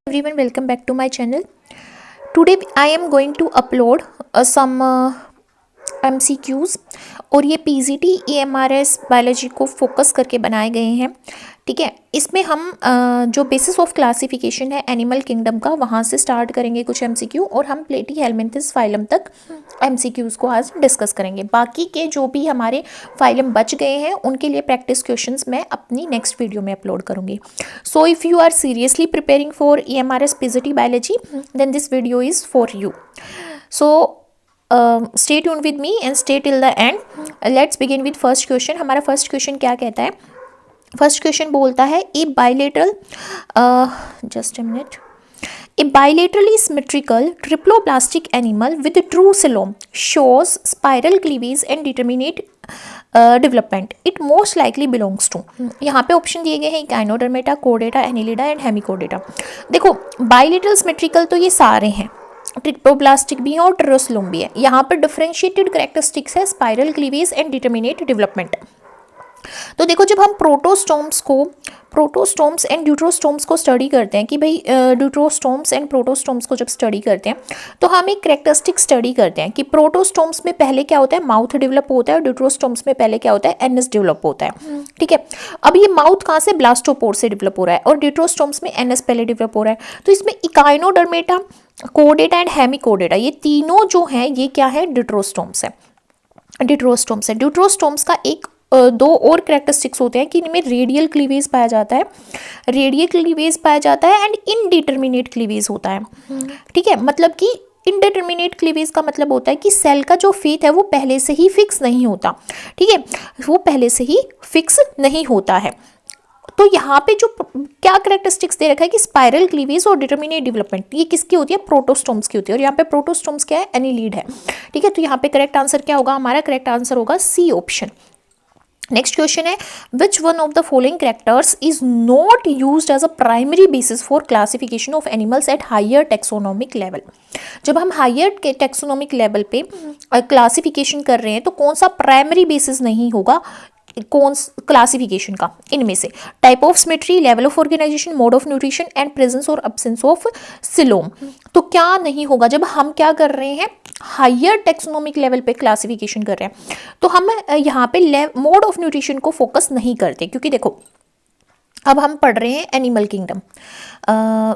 Everyone, welcome back to my channel. Today I am going to upload some MCQs और ये PGT EMRS biology को focus करके बनाए गए हैं। ठीक है, इसमें हम जो बेसिस ऑफ क्लासिफिकेशन है एनिमल किंगडम का वहाँ से स्टार्ट करेंगे कुछ MCQ और हम प्लेटीहेलमिन्थेस फाइलम तक MCQs को आज डिस्कस करेंगे। बाकी के जो भी हमारे फाइलम बच गए हैं उनके लिए प्रैक्टिस क्वेश्चंस मैं अपनी नेक्स्ट वीडियो में अपलोड करूँगी। So if you are seriously preparing for EMRS PGT biology then this video is for you. So stay tuned with me and stay till the end. Let's begin with first question. हमारा first question क्या कहता है? First question बोलता है a bilateral just a minute A bilaterally symmetrical triploblastic animal with true coelom shows spiral cleavage and determinate development. It most likely belongs to. यहाँ पे option दिए गए हैं Echinodermata, Chordata, Annelida and Hemichordata. देखो bilateral symmetrical तो ये सारे हैं, ट्रिप्लोब्लास्टिक भी है और टेरोसलोम भी है। यहाँ पर डिफरेंशिएटेड कैरेक्टरिस्टिक्स है spiral cleavage and determinate development. तो देखो जब हम प्रोटोस्टोम्स एंड ड्यूट्रोस्टोम्स को स्टडी करते हैं कि भाई ड्यूट्रोस्टोम्स एंड प्रोटोस्टोम्स को जब स्टडी करते हैं तो हम एक कैरेक्टरिस्टिक स्टडी करते हैं कि प्रोटोस्टोम्स में पहले क्या होता है, माउथ डेवलप होता है, और ड्यूट्रोस्टोम्स में पहले क्या होता है, एनएस डेवलप होता है। ठीक है, अब ये माउथ कहाँ से, ब्लास्टोपोर से डेवलप हो रहा है और ड्यूट्रोस्टोम्स में एनएस पहले डेवलप हो रहा है। तो इसमें इकाइनोडर्मेटा, कोर्डेटा एंड हेमिकोर्डेटा ये तीनों जो हैं ये क्या है, ड्यूट्रोस्टोम्स है। ड्यूट्रोस्टोम्स का एक दो और कैरेक्टरिस्टिक्स होते हैं कि इनमें रेडियल क्लीवेज पाया जाता है, एंड इनडिटर्मिनेट क्लीवेज होता है। ठीक है, मतलब कि इनडिटर्मिनेट क्लीवेज का मतलब होता है कि सेल का जो फेट है वो पहले से ही फिक्स नहीं होता। ठीक है, वो पहले से ही फिक्स नहीं होता है। तो यहाँ पे जो क्या कैरेक्टरिस्टिक्स दे रखा है कि स्पाइरल क्लीवेज और डिटर्मिनेट डेवलपमेंट, ये किसकी होती है, प्रोटोस्टोम्स की होती है। और यहाँ पे प्रोटोस्टोम्स क्या है, एनिलीड है। ठीक है, तो यहाँ पे करेक्ट आंसर क्या होगा, हमारा करेक्ट आंसर होगा सी ऑप्शन। नेक्स्ट क्वेश्चन है which one of the following characters is not used as a primary basis for classification of animals at higher taxonomic level. जब हम हायर टेक्सोनोमिक लेवल पे classification कर रहे हैं तो कौन सा प्राइमरी बेसिस नहीं होगा कौन क्लासिफिकेशन का, इनमें से type of symmetry, level of organisation, mode of nutrition and presence और एब्सेंस ऑफ सिलोम। तो क्या नहीं होगा जब हम क्या कर रहे हैं, हायर टेक्सोनोमिक लेवल पे क्लासिफिकेशन कर रहे हैं तो हम यहाँ पे मोड ऑफ न्यूट्रिशन को फोकस नहीं करते, क्योंकि देखो अब हम पढ़ रहे हैं एनिमल किंगडम।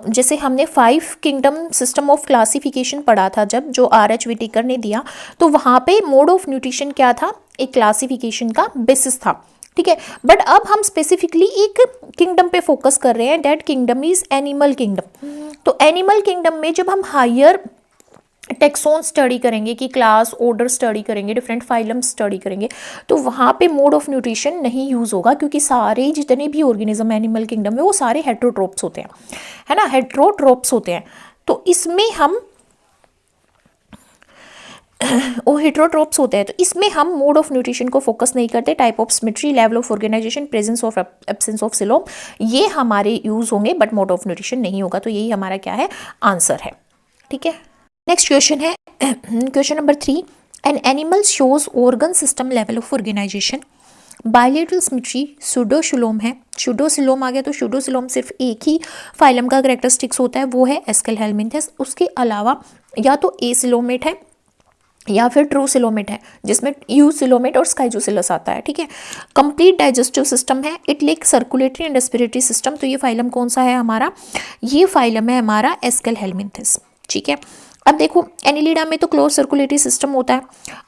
जैसे हमने 5 किंगडम सिस्टम ऑफ क्लासिफिकेशन पढ़ा था जब, जो R.H. विटेकर ने दिया, तो वहाँ पे मोड ऑफ न्यूट्रिशन क्या था, एक क्लासिफिकेशन का बेसिस था। ठीक है, बट अब हम स्पेसिफिकली एक किंगडम पे फोकस कर रहे हैं, that kingdom is animal kingdom. तो एनिमल किंगडम में जब हम हायर टेक्सोन स्टडी करेंगे कि क्लास ऑर्डर स्टडी करेंगे, डिफरेंट फाइलम स्टडी करेंगे, तो वहाँ पे मोड ऑफ न्यूट्रिशन नहीं यूज़ होगा, क्योंकि सारे जितने भी ऑर्गेनिज्म एनिमल किंगडम में वो सारे हेट्रोट्रोप्स होते हैं, है ना, हेट्रोट्रोप्स होते हैं। तो इसमें हम वो हेट्रोट्रोप्स होते हैं, तो इसमें हम मोड ऑफ न्यूट्रिशन को फोकस नहीं करते। Type of symmetry, level of organisation, presence of absence of coelom, ये हमारे यूज़ होंगे, बट मोड ऑफ न्यूट्रिशन नहीं होगा। तो यही हमारा क्या है, आंसर है। ठीक है, नेक्स्ट क्वेश्चन है question number 3। An animal shows organ system level of organisation. Bilateral symmetry pseudocoelom है, सूडोसिलोम आ गया तो सूडोसिलोम सिर्फ एक ही फाइलम का कैरेक्टरिस्टिक्स होता है, वो है एस्केलहेलमिन्थेस। उसके अलावा या तो एसिलोमेट है या फिर ट्रू सिलोमेट है, जिसमें यू सिलोमेट और स्काइजोसिलस आता है। ठीक है, कंप्लीट डाइजेस्टिव सिस्टम है, it like circulatory and respiratory system. तो ये फाइलम कौन सा है हमारा, ये फाइलम है हमारा एस्केलहेलमिन्थेस। ठीक है, अब देखो एनिलिडा में तो क्लोज सर्कुलेटरी सिस्टम होता है,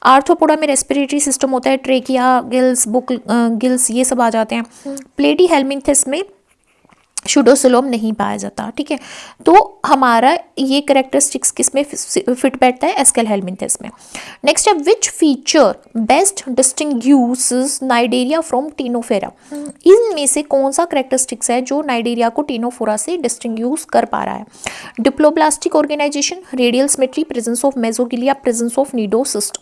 आर्थ्रोपोडा में रेस्पिरेटरी सिस्टम होता है, ट्रेकिया, गिल्स, गिल्स ये सब आ जाते हैं। प्लेटीहेलमिन्थेस में सूडोसिलोम नहीं पाया जाता। ठीक है, तो हमारा ये कैरेक्टरिस्टिक्स किस में फिट बैठता है, एस्केलहेलमिन्थेस में। नेक्स्ट है which feature best distinguishes Cnidaria from Ctenophora. इनमें से कौन सा कैरेक्टरिस्टिक्स है जो नाइडेरिया को टीनोफोरा से डिस्टिंग्यूश कर पा रहा है। Diploblastic organisation, radial symmetry, presence of mesoglea, presence of cnidocyst.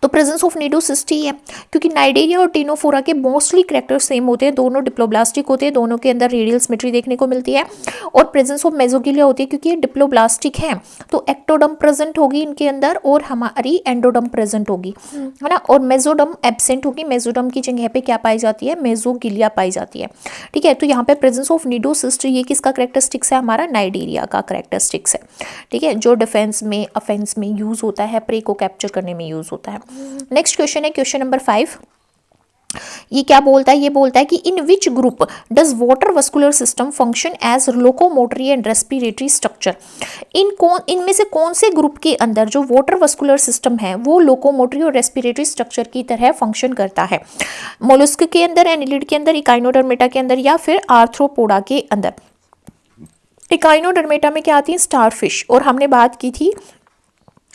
तो प्रेजेंस ऑफ निडोसिस्ट ही है, क्योंकि नाइडेरिया और टिनोफोरा के मोस्टली कैरेक्टर सेम होते हैं, दोनों डिप्लोब्लास्टिक होते हैं, दोनों के अंदर रेडियल सिमेट्री देखने को मिलती है। और प्रेजेंस ऑफ मेसोगिलिया होती है, क्योंकि ये डिप्लोब्लास्टिक है तो एक्टोडम प्रेजेंट होगी इनके अंदर और हमारी एंडोडम प्रेजेंट होगी, है ना। और मेसोडम एब्सेंट होगी, मेसोडम की जगह पे क्या पाई जाती है, मेसोगिलिया पाई जाती है, ठीक है। तो यहाँ पे प्रेजेंस ऑफ निडोसिस्ट ये किसका करेक्टरिस्टिक्स है, हमारा नाइडेरिया का करेक्टरिस्टिक्स है, ठीक है, जो डिफेंस में अफेंस में यूज होता है, प्रे को कैप्चर करने में यूज होता है। नेक्स्ट क्वेश्चन है क्वेश्चन नंबर 5। ये क्या बोलता है, ये बोलता है कि in which group does water vascular system function as locomotory and respiratory structure. इनमें से कौन से ग्रुप के अंदर जो वाटर वस्कुलर सिस्टम है वो लोकोमोटरी और रेस्पिरेटरी स्ट्रक्चर की तरह फंक्शन करता है। मोलस्क के अंदर, एनिलिड के अंदर, इकाइनोडर्मेटा के अंदर या फिर आर्थ्रोपोडा के अंदर। इकाइनोडर्मेटा में क्या आती है, स्टारफिश, और हमने बात की थी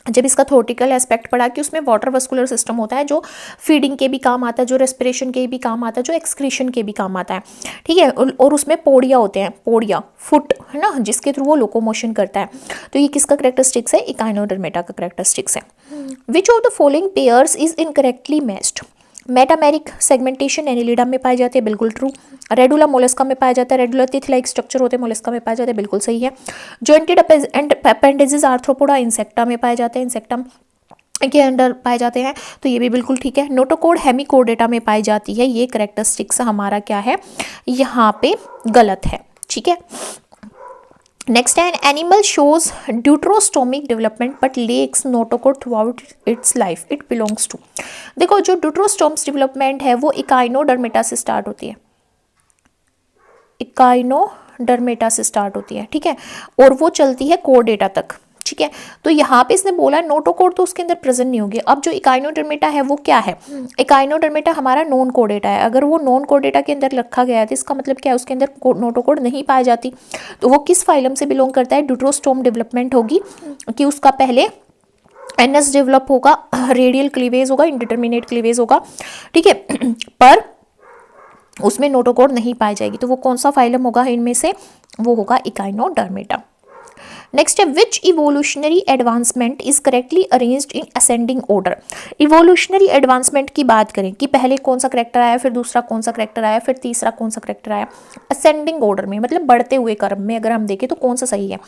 जब इसका थ्योरेटिकल एस्पेक्ट पढ़ा कि उसमें वाटर वस्कुलर सिस्टम होता है जो फीडिंग के भी काम आता है, जो रेस्पिरेशन के भी काम आता है, जो एक्सक्रीशन के भी काम आता है, ठीक है। और उसमें पोडिया होते हैं, पोडिया फुट है ना, जिसके थ्रू वो लोकोमोशन करता है। तो ये किसका करेक्टरिस्टिक्स है, इकाइनोडर्मेटा का करेक्टरिस्टिक्स है। Which of the following pairs is incorrectly matched. Metameric segmentation Annelida में पाए जाते हैं, बिल्कुल ट्रू। रेडुला मोलस्का में पाया जाता है, रेडुला तिथ लाइक स्ट्रक्चर होते हैं मोलस्का में पाए जाते हैं, बिल्कुल सही है। जॉइंटेड अपेंडेजेस आर्थ्रोपोडा इंसेक्टा में पाए जाते हैं, इंसेक्टा के अंदर पाए जाते हैं, तो ये भी बिल्कुल ठीक है। नोटोकोड हेमिकोडेटा में पाई जाती है, ये करेक्टरिस्टिक्स हमारा क्या है, यहाँ पे गलत है, ठीक है। नेक्स्ट है, an animal shows deuterostomic development but lacks notochord throughout its life, it belongs to. देखो जो ड्यूट्रोस्टोम्स डेवलपमेंट है वो इकाइनोडर्मेटा से स्टार्ट होती है, इकाइनोडर्मेटा से स्टार्ट होती है, ठीक है, और वो चलती है कोडेटा तक, ठीक है। तो यहाँ पे इसने बोला नोटोकोड तो उसके अंदर प्रेजेंट नहीं होगी। अब जो इकाइनोडर्मेटा है वो क्या है, इकाइनोडर्मेटा हमारा नॉन कोडेटा है। अगर वो नॉन कोडेटा के अंदर रखा गया है तो इसका मतलब क्या है, उसके अंदर नोटोकोड नहीं पाई जाती। तो वो किस फाइलम से बिलोंग करता है, ड्यूट्रोस्टोम डेवलपमेंट होगी कि उसका पहले एनएस डेवलप होगा, रेडियल क्लीवेज होगा, इंडिटरमिनेट क्लीवेज होगा, ठीक है, पर उसमें नोटोकोड नहीं पाई जाएगी। तो वो कौन सा फाइलम होगा इनमें से, वो होगा इकाइनोडर्मेटा। नेक्स्ट है, which evolutionary advancement is correctly arranged in ascending order. Evolutionary advancement की बात करें कि पहले कौन सा करेक्टर आया, फिर दूसरा कौन सा करेक्टर आया, फिर तीसरा कौन सा करेक्टर आया, असेंडिंग ऑर्डर में, मतलब बढ़ते हुए क्रम में अगर हम देखें तो कौन सा सही है।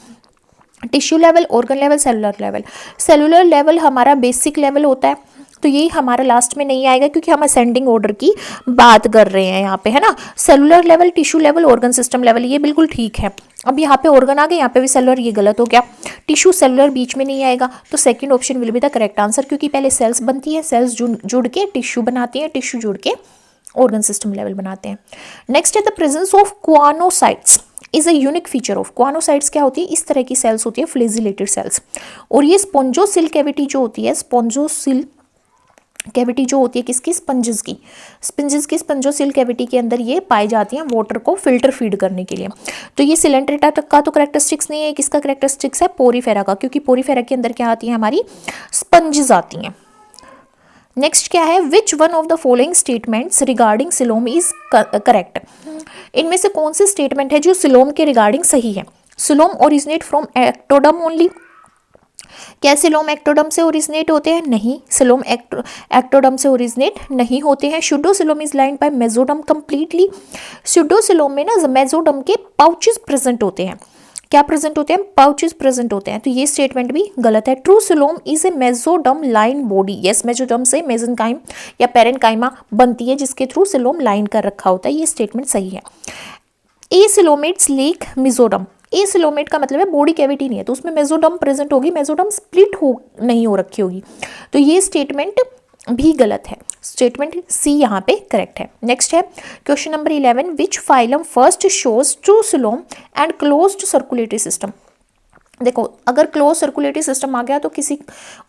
Tissue level, organ level, cellular level. Cellular level हमारा बेसिक लेवल होता है, तो ये हमारा लास्ट में नहीं आएगा क्योंकि हम असेंडिंग ऑर्डर की बात कर रहे हैं यहाँ पे, है ना। Cellular level, tissue level, organ system level, ये बिल्कुल ठीक है। अब यहाँ पे ऑर्गन आ गए, यहाँ पे भी सेलुलर, ये गलत हो गया। टिश्यू सेलुलर बीच में नहीं आएगा, तो second option will be the correct answer, क्योंकि पहले सेल्स बनती है, सेल्स जुड़ के टिश्यू बनाती है, टिश्यू जुड़ के ऑर्गन सिस्टम लेवल बनाते हैं। नेक्स्ट है, the presence of क्वानोसाइट्स is a unique feature of. क्वानोसाइट्स क्या होती है, इस तरह की सेल्स होती है, फ्लेजिलेटेड सेल्स, और ये स्पॉन्जोसिल कैविटी जो होती है, स्पॉन्जोसिल कैविटी जो होती है किसकी, स्पंजेस की, स्पंजोसिल कैविटी के अंदर ये पाई जाती हैं वाटर को फिल्टर फीड करने के लिए। तो ये सिलेंट्रेटा तक का तो करेक्टरिस्टिक्स नहीं है, किसका करेक्टरिस्टिक्स है, पोरीफेरा का, क्योंकि पोरीफेरा के अंदर क्या आती है, हमारी स्पंजेस आती हैं। नेक्स्ट क्या है, which one of the following statements regarding coelom is correct. इनमें से कौन सी स्टेटमेंट है जो सिलोम के रिगार्डिंग सही है। Coelom originate from ectoderm only, क्या सिलोम एक्टोडम से ओरिजिनेट होते हैं, नहीं, सिलोम एक्टोडम से ओरिजिनेट नहीं होते हैं। स्यूडोसिलोम is lined by mesoderm completely. स्यूडोसिलोम में ना मेसोडम के पाउचेस प्रेजेंट होते हैं, क्या प्रेजेंट होते हैं, पाउचेस प्रेजेंट होते हैं, तो ये स्टेटमेंट भी गलत है। True coelom is a mesoderm line body, yes, mesoderm से मेसेनकाइम या पेरेनकाइमा बनती है जिसके थ्रू सिलोम लाइन कर रखा होता है, ये स्टेटमेंट सही है। ए सिलोमेट्स लेक मिजोडम, ए सिलोमेट का मतलब है बॉडी कैविटी नहीं है, तो उसमें मेसोडम प्रेजेंट होगी, मेसोडम स्प्लिट नहीं हो रखी होगी, तो ये स्टेटमेंट भी गलत है। स्टेटमेंट सी यहाँ पे करेक्ट है। नेक्स्ट है question number 11, which phylum first shows true coelom and closed circulatory system. देखो अगर क्लोज सर्कुलेटरी सिस्टम आ गया तो किसी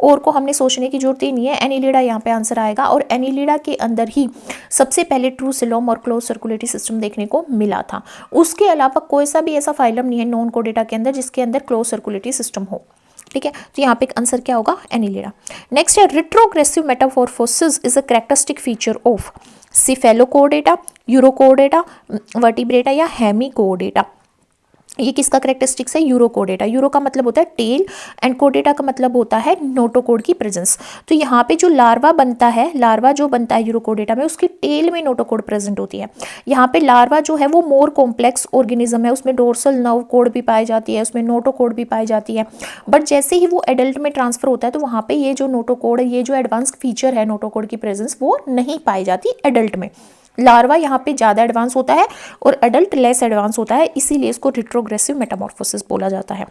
और को हमने सोचने की जरूरत ही नहीं है, एनिलिडा यहाँ पे आंसर आएगा, और एनिलिडा के अंदर ही सबसे पहले ट्रू सिलोम और क्लोज सर्कुलेटरी सिस्टम देखने को मिला था। उसके अलावा कोई सा भी ऐसा फाइलम नहीं है नॉन कोडेटा के अंदर जिसके अंदर क्लोज सर्कुलेटरी सिस्टम हो, ठीक है। तो यहाँ पे आंसर क्या होगा, एनिलिडा। नेक्स्ट है, retrogressive metamorphosis is a characteristic feature of Cephalochordata, Urochordata, Vertebrata या हेमिकोडेटा। ये किसका करेक्टरिस्टिक्स है? यूरोकोडेटा। यूरो का मतलब होता है टेल एंड कोडेटा का मतलब होता है नोटोकोड की प्रेजेंस। तो यहाँ पे जो लार्वा बनता है, लार्वा जो बनता है यूरोकोडेटा में, उसकी टेल में नोटोकोड प्रेजेंट होती है। यहाँ पे लार्वा जो है वो मोर कॉम्प्लेक्स ऑर्गेनिज्म है, उसमें डोर्सल नर्व कोड भी पाई जाती है, उसमें नोटोकोड भी पाई जाती है। बट जैसे ही वो एडल्ट में ट्रांसफर होता है तो वहाँ पे ये जो नोटोकोड है, ये जो एडवांस फीचर है नोटोकोड की प्रेजेंस, वो नहीं पाई जाती एडल्ट में। लार्वा यहाँ पे ज़्यादा एडवांस होता है और एडल्ट लेस एडवांस होता है, इसीलिए इसको रिट्रोग्रेसिव मेटामॉर्फोसिस बोला जाता है।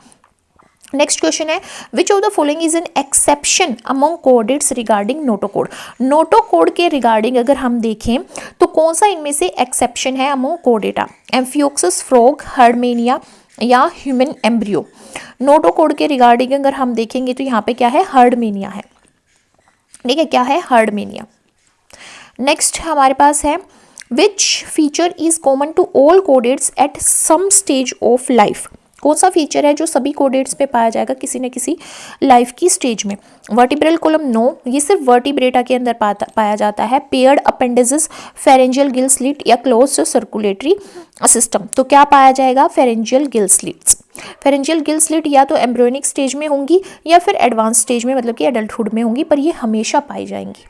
नेक्स्ट क्वेश्चन है, which of the following is an exception among कोडेट्स regarding notochord. Notochord के रिगार्डिंग अगर हम देखें तो कौन सा इनमें से एक्सेप्शन है अमंग कोडेटा? एम्फियोक्सिस फ्रॉग, हर्डमेनिया या ह्यूमन एम्ब्रियो। नोटोकोड के रिगार्डिंग अगर हम देखेंगे तो यहाँ पे क्या है? हर्डमेनिया है। ठीक है, क्या है? हर्डमेनिया। नेक्स्ट हमारे पास है, which feature is common to all chordates at some stage of life. कौन सा फीचर है जो सभी कोडेट्स में पाया जाएगा किसी न किसी लाइफ की स्टेज में? वर्टिब्रल कॉलम, नो, ये सिर्फ वर्टिब्रेटा के अंदर पाया जाता है। Paired appendices, pharyngeal Gill slit या क्लोज्ड सर्कुलेटरी सिस्टम। तो क्या पाया जाएगा? Pharyngeal gill slits. Pharyngeal Gill slit या तो एम्ब्रियोनिक स्टेज में होंगी या फिर एडवांस स्टेज में, मतलब कि एडल्टहुड में होंगी, पर ये हमेशा पाई जाएंगी।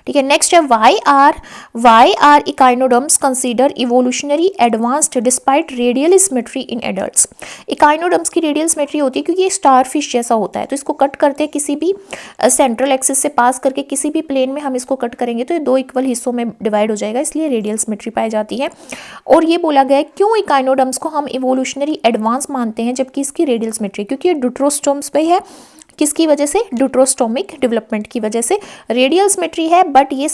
ठीक है, नेक्स्ट है, why are echinoderms consider evolutionary advanced despite radial symmetry in adults. Echinoderms की रेडियल सिमेट्री होती है क्योंकि ये स्टारफिश जैसा होता है, तो इसको कट करते हैं किसी भी सेंट्रल एक्सिस से पास करके, किसी भी प्लेन में हम इसको कट करेंगे तो ये दो इक्वल हिस्सों में डिवाइड हो जाएगा, इसलिए रेडियल सिमेट्री पाई जाती है। और ये बोला गया है क्यों इकाइनोडर्म्स को हम इवोल्यूशनरी एडवांस मानते हैं जबकि इसकी रेडियल सिमेट्री, क्योंकि ये ड्यूटेरोस्टोम्स पे है। किसकी वजह से? ड्यूटेरोस्टोमिक डेवलपमेंट की वजह से रेडियल सिमेट्री है, बट ये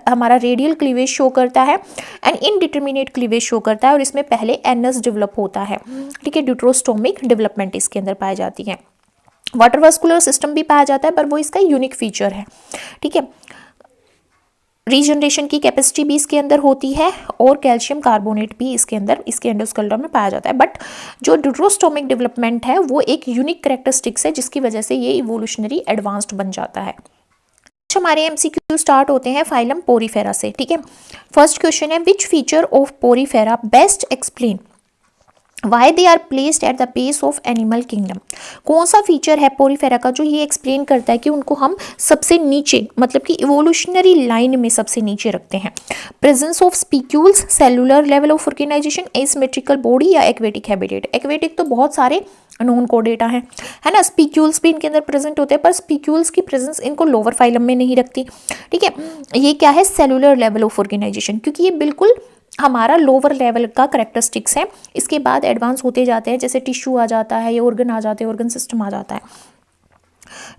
हमारा रेडियल क्लीवेज शो करता है एंड इनडिटर्मिनेट क्लीवेज शो करता है, और इसमें पहले एनस डेवलप होता है। ठीक है, ड्यूटेरोस्टोमिक डेवलपमेंट इसके अंदर पाई जाती है। वाटर वास्कुलर सिस्टम भी पाया जाता है, पर वो इसका यूनिक फीचर है। ठीक है, रीजनरेशन की कैपेसिटी भी इसके अंदर होती है और कैल्शियम कार्बोनेट भी इसके अंदर, इसके एंडोस्केलेटन में पाया जाता है। बट जो ड्यूटेरोस्टोमिक डेवलपमेंट है वो एक यूनिक कैरेक्टरिस्टिक्स है जिसकी वजह से ये इवोल्यूशनरी एडवांस्ड बन जाता है। हमारे एमसीक्यू स्टार्ट होते हैं फाइलम पोरीफेरा से। ठीक है, फर्स्ट क्वेश्चन है, which feature of Porifera best explain why they are placed at the base of animal kingdom. कौन सा फीचर है पोरीफेरा का जो ये एक्सप्लेन करता है कि उनको हम सबसे नीचे, मतलब कि इवोल्यूशनरी लाइन में सबसे नीचे रखते हैं? Presence of spicules, cellular level of organisation, asymmetrical body या एक्वेटिक हैबिटेट। एक्वेटिक तो बहुत सारे नॉन कोडेटा है ना, स्पीक्यूल्स भी इनके अंदर प्रेजेंट होते हैं, पर स्पीक्यूल्स की प्रेजेंस इनको लोअर फाइलम में नहीं रखती। ठीक है, ये क्या है? सेलुलर लेवल ऑफ ऑर्गेनाइजेशन, क्योंकि ये बिल्कुल हमारा लोअर लेवल का करेक्टरिस्टिक्स है। इसके बाद एडवांस होते जाते हैं, जैसे टिश्यू आ जाता है, ये ऑर्गन आ जाते हैं, ऑर्गन सिस्टम आ जाता है।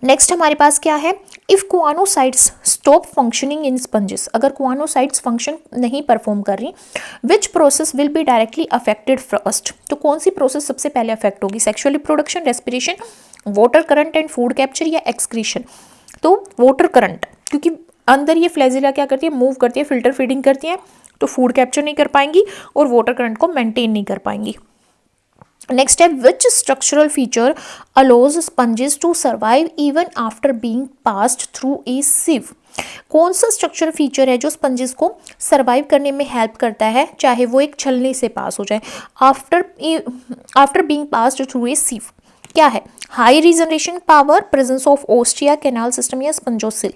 नेक्स्ट हमारे पास क्या है? If choanocytes stop functioning in sponges, अगर कुआनोसाइट्स फंक्शन नहीं परफॉर्म कर रही, which process will be directly affected first. तो कौन सी प्रोसेस सबसे पहले अफेक्ट होगी? Sexual reproduction, respiration, water current and food capture या एक्सक्रीशन। तो वाटर करंट, क्योंकि अंदर ये फ्लैजिला क्या करती है? मूव करती है, फिल्टर फीडिंग करती है, तो फूड कैप्चर नहीं कर पाएंगी और वाटर करंट को मेंटेन नहीं कर पाएंगी। नेक्स्ट है, which structural feature allows sponges to survive even after being passed through a sieve. कौन सा स्ट्रक्चरल फीचर है जो स्पंजेस को सर्वाइव करने में हेल्प करता है चाहे वो एक छलनी से पास हो जाए, after being passed through a sieve? क्या है? High regeneration power, presence of ostia, canal system या स्पंजोसिल।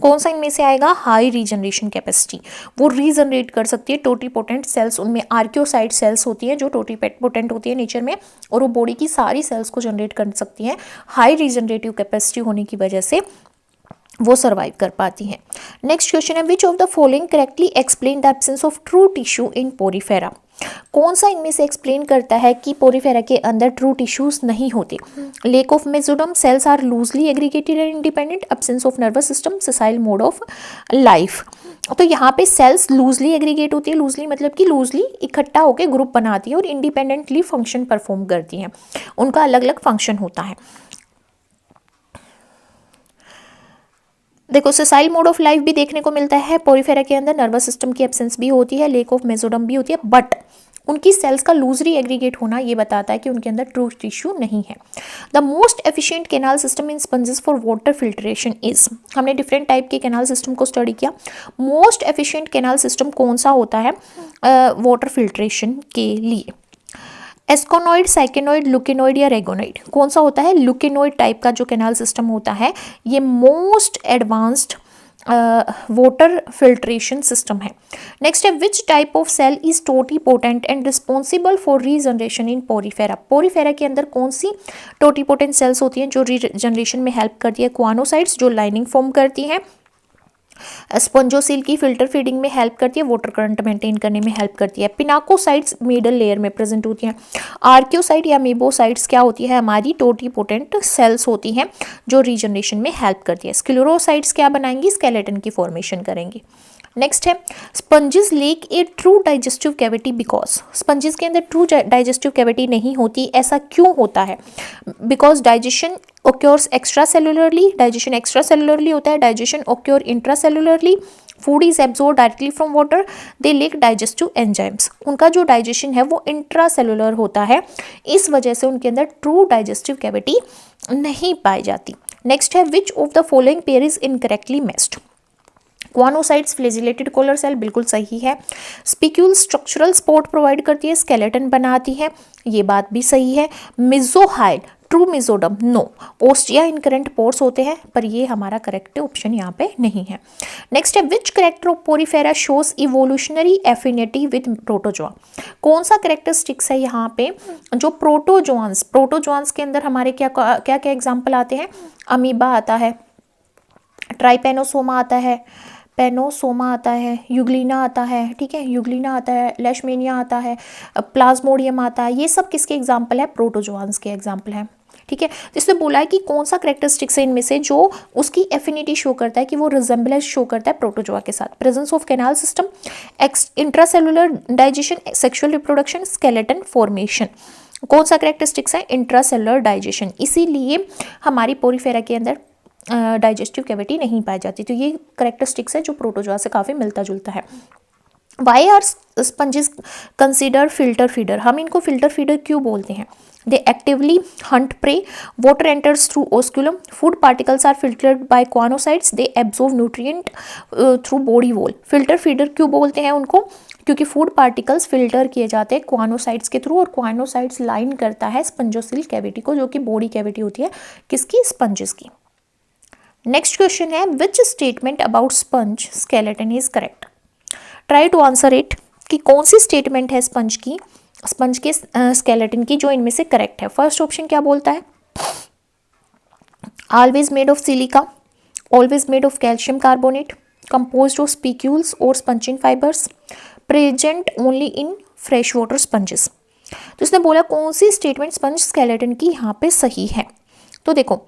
कौन सा इनमें से आएगा? हाई रीजनरेशन कैपेसिटी, वो रीजनरेट कर सकती है टोटीपोटेंट सेल्स, उनमें आर्कियोसाइट सेल्स होती हैं जो टोटीपोटेंट होती है नेचर में, और वो बॉडी की सारी सेल्स को जनरेट कर सकती हैं। हाई रीजनरेटिव कैपेसिटी होने की वजह से वो सर्वाइव कर पाती हैं। नेक्स्ट क्वेश्चन है, which of the following correctly explain the absence of true tissue in Porifera. कौन सा इनमें से एक्सप्लेन करता है कि पोरीफेरा के अंदर ट्रू टिश्यूज नहीं होते? Lack of mesoderm, cells are loosely aggregated and independent, absence of nervous system, sessile mode of life. तो यहाँ पे सेल्स लूजली एग्रीगेट होती है, लूजली मतलब कि लूजली इकट्ठा होकर ग्रुप बनाती है और इंडिपेंडेंटली फंक्शन परफॉर्म करती हैं, उनका अलग अलग फंक्शन होता है। देखो, सेसाइल मोड ऑफ लाइफ भी देखने को मिलता है पोरीफेरा के अंदर, नर्वस सिस्टम की एब्सेंस भी होती है, लेक ऑफ मेसोडर्म भी होती है, बट उनकी सेल्स का लूजली एग्रीगेट होना ये बताता है कि उनके अंदर ट्रू टिश्यू नहीं है। The most efficient canal system in sponges for water filtration is. हमने डिफरेंट टाइप के कैनाल सिस्टम को स्टडी किया। मोस्ट एफिशिएंट कैनाल सिस्टम कौन सा होता है वाटर फिल्ट्रेशन के लिए? एस्कोनॉइड, साइकेनॉइड, लुकेनॉइड या रेगोनॉइड? कौन सा होता है? लुकेनॉइड टाइप का जो कैनाल सिस्टम होता है ये most advanced water filtration system है। नेक्स्ट है which type of cell is totipotent and responsible for regeneration in Porifera? Porifera के अंदर कौन सी टोटीपोटेंट सेल्स होती हैं जो रीजनरेशन में हेल्प करती है? क्वानोसाइट्स जो लाइनिंग फॉर्म करती हैं, स्पंजोसील की फिल्टर फीडिंग में हेल्प करती है, वाटर करंट मेंटेन करने में हेल्प करती है, पिनाकोसाइट्स मिडल लेयर में प्रेजेंट होती हैं, आर्क्योसाइट या मीबोसाइट्स क्या होती है? हमारी टोटीपोटेंट सेल्स होती हैं जो रीजनरेशन में हेल्प करती है, स्क्लेरोसाइट्स क्या बनाएंगी? स्केलेटन की फॉर्मेशन करेंगी। नेक्स्ट है sponges lake A true digestive cavity because? Sponges के अंदर ट्रू डाइजेस्टिव कैविटी नहीं होती, ऐसा क्यों होता है? Because digestion occurs extracellularly, digestion extracellularly होता है, digestion occur intracellularly, food is absorb directly from water, they lack digestive enzymes. उनका जो डाइजेशन है वो इंट्रासेलुलर होता है, इस वजह से उनके अंदर ट्रू डाइजेस्टिव कैविटी नहीं पाई जाती। नेक्स्ट है which of the following pair is incorrectly matched? Choanocytes flagellated collar cell बिल्कुल सही है, स्पिक्यूल स्ट्रक्चरल सपोर्ट प्रोवाइड करती है, स्केलेटन बनाती है, ये बात भी सही है, mesohyl true mesoderm no, ostia incurrent pores होते हैं, पर ये हमारा करेक्ट ऑप्शन यहाँ पे नहीं है। नेक्स्ट है विच character of Porifera shows evolutionary affinity with protozoa? कौन सा करेक्टरिस्टिक्स है यहाँ पे जो प्रोटोजोआंस के अंदर हमारे क्या क्या क्या एग्जाम्पल आते हैं? अमीबा आता है, ट्राइपेनोसोमा आता है, पेनोसोमा आता है, यूग्लिना आता है, ठीक है, यूग्लिना आता है, लेशमेनिया आता है, प्लाज्मोडियम आता है, ये सब किसके एग्जाम्पल है? प्रोटोजोआंस के एग्जाम्पल है। ठीक है, तो इसमें बोला है कि कौन सा करेक्टरिस्टिक्स है इनमें से जो उसकी एफिनिटी शो करता है कि वो रिजेंबलेंस शो करता है प्रोटोजोआ के साथ? Presence of canal system, intracellular digestion, sexual reproduction, skeleton formation. कौन सा करेक्टरिस्टिक्स है? इंट्रासेलुलर डाइजेशन, इसीलिए हमारी पोरीफेरा के अंदर डाइजेस्टिव कैविटी नहीं पाई जाती। तो ये करेक्टरिस्टिक्स है जो प्रोटोजोआ से काफ़ी मिलता जुलता है। Why are sponges consider filter feeder? हम इनको फिल्टर फीडर क्यों बोलते हैं? They actively hunt prey, water enters through osculum, food particles are filtered by choanocytes, they absorb nutrient through body wall. Filter feeder क्यों बोलते हैं उनको? क्योंकि फूड पार्टिकल्स फिल्टर किए जाते हैं क्वानोसाइट्स के थ्रू, और क्वानोसाइट्स लाइन करता है स्पंजोसिल कैविटी को, जो कि बॉडी कैविटी होती है किसकी? स्पंजेस की। नेक्स्ट क्वेश्चन है which statement about sponge skeleton is correct? Try to answer it, कि कौन सी स्टेटमेंट है स्पंज के स्केलेटन की जो इनमें से करेक्ट है। फर्स्ट ऑप्शन क्या बोलता है? Always made of silica, always made of calcium carbonate, composed of spicules और spongin fibres, present only in fresh water sponges. तो इसने बोला कौन सी स्टेटमेंट स्पंज स्केलेटन की यहाँ पे सही है। तो देखो,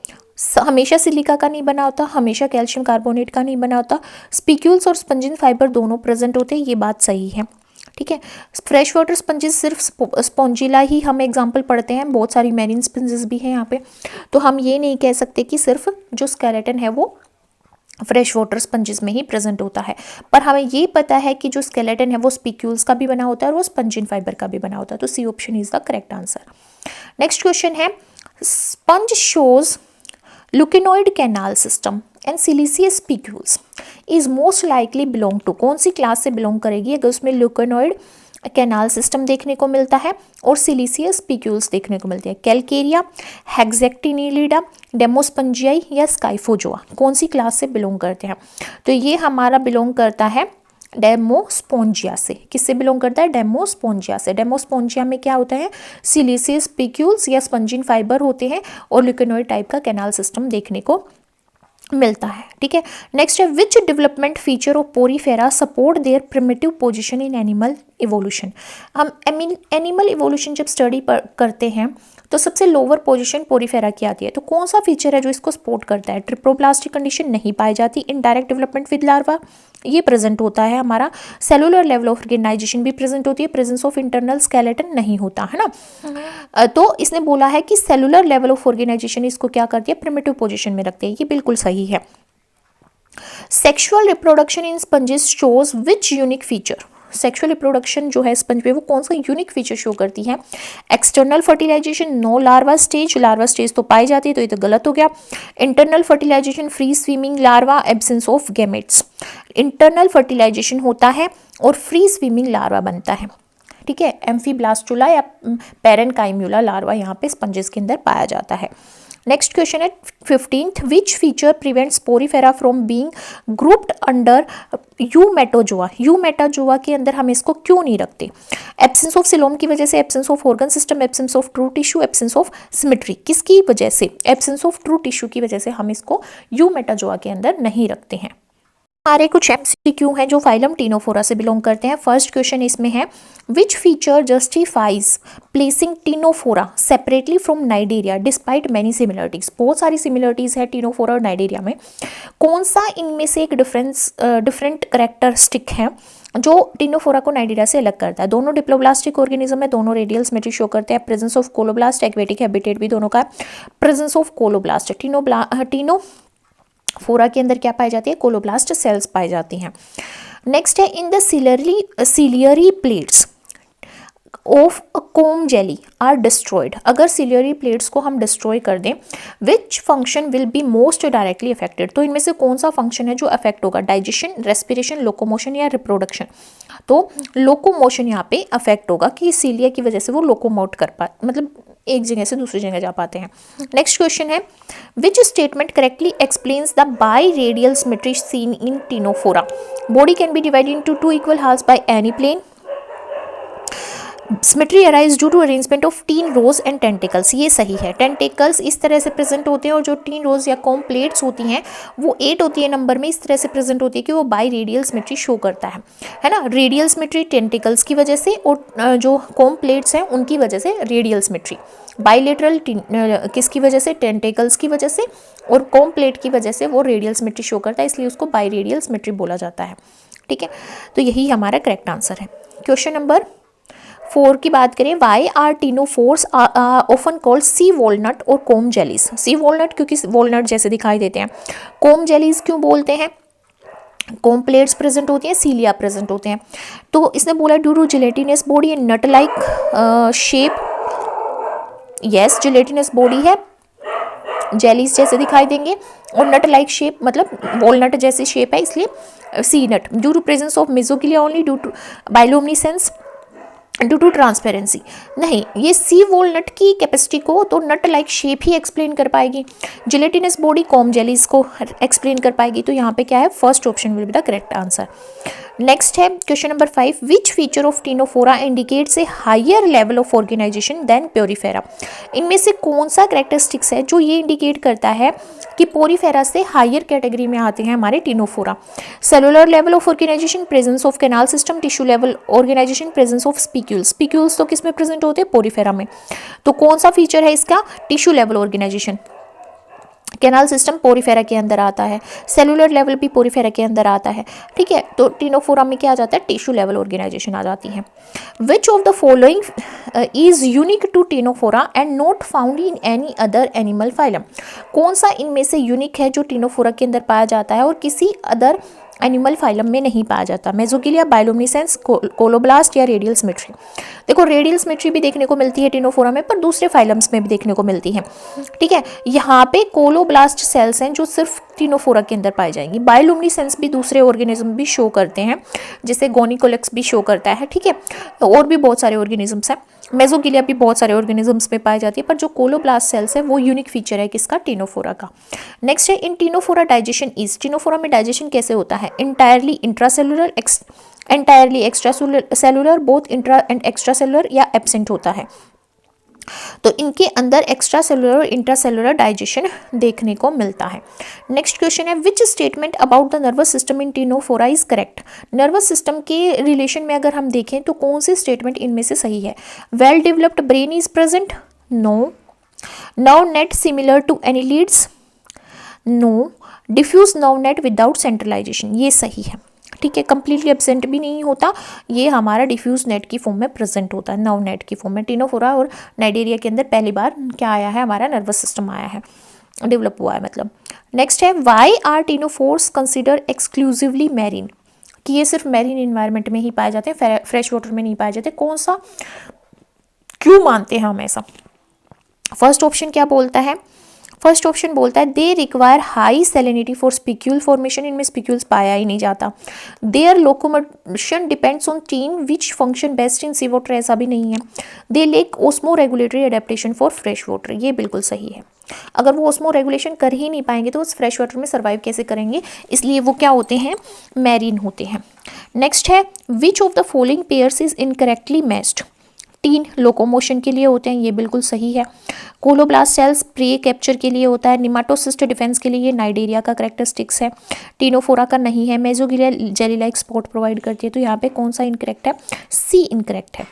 हमेशा सिलिका का नहीं बना होता, हमेशा कैल्शियम कार्बोनेट का नहीं बना होता, स्पिक्यूल्स और स्पंजिन फाइबर दोनों प्रेजेंट होते हैं, ये बात सही है। ठीक है, फ्रेश वाटर स्पंजेस सिर्फ स्पॉन्जिला ही हम एग्जांपल पढ़ते हैं, बहुत सारी मैरीन स्पंजेस भी हैं यहाँ पे, तो हम ये नहीं कह सकते कि सिर्फ जो स्केलेटन है वो फ्रेश वाटर स्पंजेस में ही प्रेजेंट होता है, पर हमें ये पता है कि जो स्केलेटन है वो स्पिक्यूल्स का भी बना होता है और वो स्पंजिन फाइबर का भी बना होता है, तो C option is the correct answer. Next question है sponge shows leuconoid canal system and siliceous spicules is most likely belong to? कौन सी क्लास से बिलोंग करेगी अगर उसमें लुकेनॉइड कैनाल सिस्टम देखने को मिलता है और सिलिसियस स्पिक्यूल्स देखने को मिलते हैं? कैलकेरिया, हेक्सेक्टिनिलिडा, डेमोस्पंजियाई या स्काइफोजोआ? कौन सी क्लास से बिलोंग करते हैं? तो ये हमारा बिलोंग करता है डेमोस्पोंजिया से। किससे बिलोंग करता है? डेमोस्पोंजिया से। डेमोस्पोंजिया में क्या होता है? सिलिसियस स्पिक्यूल्स या स्पंजिन फाइबर होते हैं और लुकेनॉइड टाइप का कैनाल सिस्टम देखने को मिलता है। ठीक है, नेक्स्ट है which development feature of Porifera support their primitive position in animal evolution? हम एनिमल इवोल्यूशन जब स्टडी करते हैं तो सबसे लोअर पोजीशन पोरीफेरा की आती है, तो कौन सा फीचर है जो इसको सपोर्ट करता है? ट्रिप्लोप्लास्टिक कंडीशन नहीं पाई जाती, इनडायरेक्ट डेवलपमेंट विद लार्वा ये प्रेजेंट होता है हमारा, सेलुलर लेवल ऑफ ऑर्गेनाइजेशन भी प्रेजेंट होती है, प्रेजेंस ऑफ इंटरनल स्केलेटन नहीं होता है ना। तो इसने बोला है कि सेलुलर लेवल ऑफ ऑर्गेनाइजेशन इसको क्या करती है? प्रिमिटिव पोजीशन में रखते हैं, ये बिल्कुल सही है। Sexual reproduction in sponges shows which unique feature? Sexual reproduction जो है स्पंज पे वो कौन सा यूनिक फीचर शो करती है? External fertilisation, no larva stage तो पाई जाती है, तो ये तो गलत हो गया। Internal fertilisation, free swimming larva, absence of gametes. Internal fertilisation होता है और फ्री स्विमिंग लार्वा बनता है। ठीक है, एम्फीब्लास्टुला या पैरेनकाइम्यूला लार्वा यहाँ पे स्पंजेस के अंदर पाया जाता है। नेक्स्ट क्वेश्चन है 15th, which feature prevents Porifera from being grouped under Eumetazoa. Eumetazoa के अंदर हम इसको क्यों नहीं रखते? एब्सेंस ऑफ सिलोम की वजह से, absence of organ system, absence of true tissue, absence of symmetry. किसकी वजह से? एब्सेंस ऑफ ट्रू टिश्यू की वजह से हम इसको यूमेटोजोआ के अंदर नहीं रखते हैं। हमारे कुछ एमसीक्यू हैं जो फाइलम टीनोफोरा से बिलोंग करते हैं। फर्स्ट क्वेश्चन इसमें है, which feature justifies placing Ctenophora separately from Cnidaria despite many similarities. बहुत सारी सिमिलरिटीज है टीनोफोरा और नाइडेरिया में, कौन सा इनमें से एक डिफरेंट करेक्टरिस्टिक है जो टीनोफोरा को नाइडेरिया से अलग करता है? दोनों डिप्लोब्लास्टिक ऑर्गेनिज्म है, दोनों रेडियल सिमेट्री शो करते हैं, presence of colloblast, aquatic habitat भी दोनों का है, प्रेजेंस ऑफ कोलोब्लास्ट। टीनोफोरा के अंदर क्या पाई जाती है? कोलोब्लास्ट सेल्स पाई जाती हैं। नेक्स्ट है, in the ciliary plates of comb jelly are destroyed. अगर सिलियरी प्लेट्स को हम डिस्ट्रॉय कर दें, which function will be most directly affected. तो इनमें से कौन सा फंक्शन है जो अफेक्ट होगा? डाइजेशन, रेस्पिरेशन, लोकोमोशन या रिप्रोडक्शन। तो लोकोमोशन यहाँ पे अफेक्ट होगा कि सीलिया की वजह से वो लोकोमोट कर पाते, मतलब एक जगह से दूसरी जगह जा पाते हैं। नेक्स्ट क्वेश्चन है, which statement correctly explains the biradial symmetry seen in Ctenophora. Body can be divided into 2 equal halves by any plane. Symmetry arise due to arrangement of 10 rows and tentacles. ये सही है, tentacles इस तरह से present होते हैं और जो 10 रोज या कॉम प्लेट्स होती हैं वो 8 होती है नंबर में, इस तरह से प्रेजेंट होती है कि वो बाई रेडियल सिमेट्री शो करता है ना। रेडियल सिमेट्री टेंटिकल्स की वजह से और जो कॉम प्लेट्स हैं उनकी वजह से रेडियल सिमेट्री। बाइलेटरल किसकी वजह से? टेंटिकल्स की वजह से, और कॉम प्लेट की वजह से वो रेडियल सिमेट्री शो करता है, इसलिए उसको बाई रेडियल सिमेट्री बोला जाता है। ठीक है, तो यही हमारा करेक्ट आंसर है। क्वेश्चन नंबर 4 की बात करें, why are ctenophores often called sea walnut और कोम जेलीज। सी वॉलनट क्योंकि वॉलनट जैसे दिखाई देते हैं। कोम जेलीज क्यों बोलते हैं? कोम प्लेट्स प्रेजेंट होती हैं, सीलिया प्रेजेंट होते हैं। तो इसने बोला due to gelatinous body and nut like shape. Yes, gelatinous body है, जेलीज जैसे दिखाई देंगे, और नट लाइक शेप मतलब वॉलनट जैसी शेप है, इसलिए sea nut. Due to presence of mesoglea only, due to bioluminescence, due to transparency. नहीं, ये सी वॉलनट की कैपेसिटी को तो नट लाइक शेप ही एक्सप्लेन कर पाएगी, जिलेटिनस बॉडी कॉम जेलीज को एक्सप्लेन कर पाएगी। तो यहाँ पे क्या है? First option will be the correct answer. Next है question number 5, which feature of Ctenophora indicates a higher level of organisation than Porifera. इनमें से कौन सा कैरेक्टरिस्टिक्स है जो ये इंडिकेट करता है कि पोरीफेरा से हायर कैटेगरी में आते हैं हमारे Ctenophora? Cellular level of organisation, presence of canal system, tissue level organisation, presence of spicules. Spicules तो किस में प्रेजेंट होते हैं? पोरीफेरा में। तो कौन सा फीचर है इसका? Tissue level organisation. Canal system Porifera के अंदर आता है, सेलुलर लेवल भी पोरीफेरा के अंदर आता है। ठीक है, तो टीनोफोरा में क्या आ जाता है? टिश्यू लेवल ऑर्गेनाइजेशन आ जाती है। Which of the following is unique to Ctenophora and not found in any other animal phylum. कौन सा इनमें से यूनिक है जो टीनोफोरा के अंदर पाया जाता है और किसी अदर एनिमल फाइलम में नहीं पाया जाता? मेसोगिलिया, बायोलुमिनेसेंस, कोलोब्लास्ट या रेडियल सिमेट्री। देखो, रेडियल सिमेट्री भी देखने को मिलती है टीनोफोरा में, पर दूसरे फाइलम्स में भी देखने को मिलती है। ठीक है, यहाँ पे कोलोब्लास्ट सेल्स हैं जो सिर्फ टीनोफोरा के अंदर पाई जाएंगी। बायोलुमिनेसेंस भी दूसरे ऑर्गेनिज्म भी शो करते हैं, जैसे गोनिकोलेक्स भी शो करता है। ठीक है, और भी बहुत सारे ऑर्गेनिजम्स हैं। मेसोगिलिया भी बहुत सारे ऑर्गेनिजम्स में पाई जाती है, पर जो कोलोब्लास्ट सेल्स है वो यूनिक फीचर है किसका? टीनोफोरा का। नेक्स्ट है, इन टीनोफोरा डाइजेशन इज। टीनोफोरा में डाइजेशन कैसे होता है? Entirely intracellular, entirely extra cellular, both intra and extra cellular, या एब्सेंट होता है? तो इनके अंदर एक्स्ट्रा सेलुलर और इंट्रासेलुलर डाइजेशन देखने को मिलता है। नेक्स्ट क्वेश्चन है, which statement about the nervous system in Ctenophora is correct. Nervous system के रिलेशन में अगर हम देखें तो कौन सी स्टेटमेंट इनमें से सही है? Well developed brain is present, no. Nerve net similar to annelids, no. Diffuse nerve net without centralisation, ये सही है। ठीक है, कंप्लीटली एब्सेंट भी नहीं होता, ये हमारा डिफ्यूज नेट की फॉर्म में प्रेजेंट होता है, नर्व नेट की फॉर्म में। टीनोफोरा और नाइडेरिया के अंदर पहली बार क्या आया है? हमारा नर्वस सिस्टम आया है, डेवलप हुआ है मतलब। नेक्स्ट है, why are ctenophores consider exclusively marine. कि ये सिर्फ मैरीन इन्वायरमेंट में ही पाए जाते हैं, फ्रेश वाटर में नहीं पाए जाते। कौन सा, क्यों मानते हैं हम ऐसा? फर्स्ट ऑप्शन क्या बोलता है? फर्स्ट ऑप्शन बोलता है they require high salinity for spicule formation, इनमें स्पिक्यूल्स पाया ही नहीं जाता। Their locomotion depends on ctene which function best in sea water, ऐसा भी नहीं है। They lack osmoregulatory adaptation for fresh water, ये बिल्कुल सही है। अगर वो ओस्मो रेगुलेशन कर ही नहीं पाएंगे तो उस फ्रेश वाटर में सर्वाइव कैसे करेंगे, इसलिए वो क्या होते हैं, मैरीन होते हैं। नेक्स्ट है which of the following pairs is incorrectly matched, tin locomotion के लिए होते हैं, ये बिल्कुल सही है। कोलोब्लास्ट सेल्स प्रे कैप्चर के लिए होता है। निमाटोसिस्ट डिफेंस के लिए, ये नाइडेरिया का करेक्टरिस्टिक्स है, टीनोफोरा का नहीं है। मेसोगिलिया जेली लाइक स्पॉट प्रोवाइड करती है, तो यहाँ पे कौन सा इनकरेक्ट है, सी इनकरेक्ट है।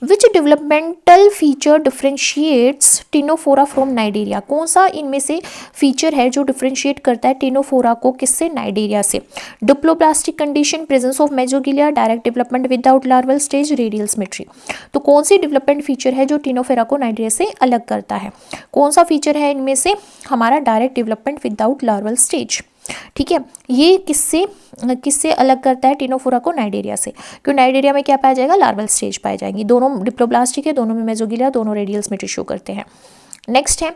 Which developmental feature differentiates Ctenophora from Cnidaria, कौन सा इनमें से फीचर है जो डिफ्रेंशिएट करता है टीनोफोरा को किससे, नाइडेरिया से। Diploblastic condition, presence of mesoglea, direct development without larval stage, radial symmetry. तो कौन सी डेवलपमेंट फीचर है जो टीनोफोरा को नाइडेरिया से अलग करता है, कौन सा फीचर है इनमें से, हमारा direct development without larval stage. ठीक है, ये किससे अलग करता है टीनोफोरा को, नाइडेरिया से, क्योंकि नाइडेरिया में क्या पाया जाएगा, लार्वल स्टेज पाए जाएंगे। दोनों डिप्लोब्लास्टिक है, दोनों में मेसोगिलिया, दोनों रेडियल सिमेट्री शो करते हैं। नेक्स्ट है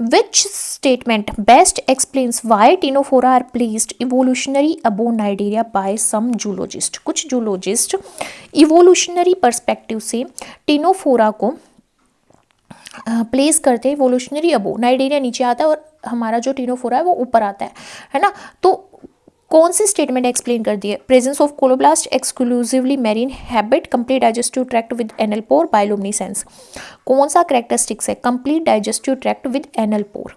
which statement best explains why Ctenophora are placed evolutionary above Cnidaria by some zoologist. कुछ जूलॉजिस्ट इवोल्यूशनरी पर्सपेक्टिव से टीनोफोरा को प्लेस करते हैं इवोल्यूशनरी अबो, नाइडेरिया नीचे आता है और हमारा जो टीनोफोरा है वो ऊपर आता है ना। तो कौन सी स्टेटमेंट एक्सप्लेन कर दी है, presence of colloblast exclusively marine habit, complete digestive tract with anal pore, bioluminescence. कौन सा करेक्टरिस्टिक्स है, complete digestive tract with anal pore,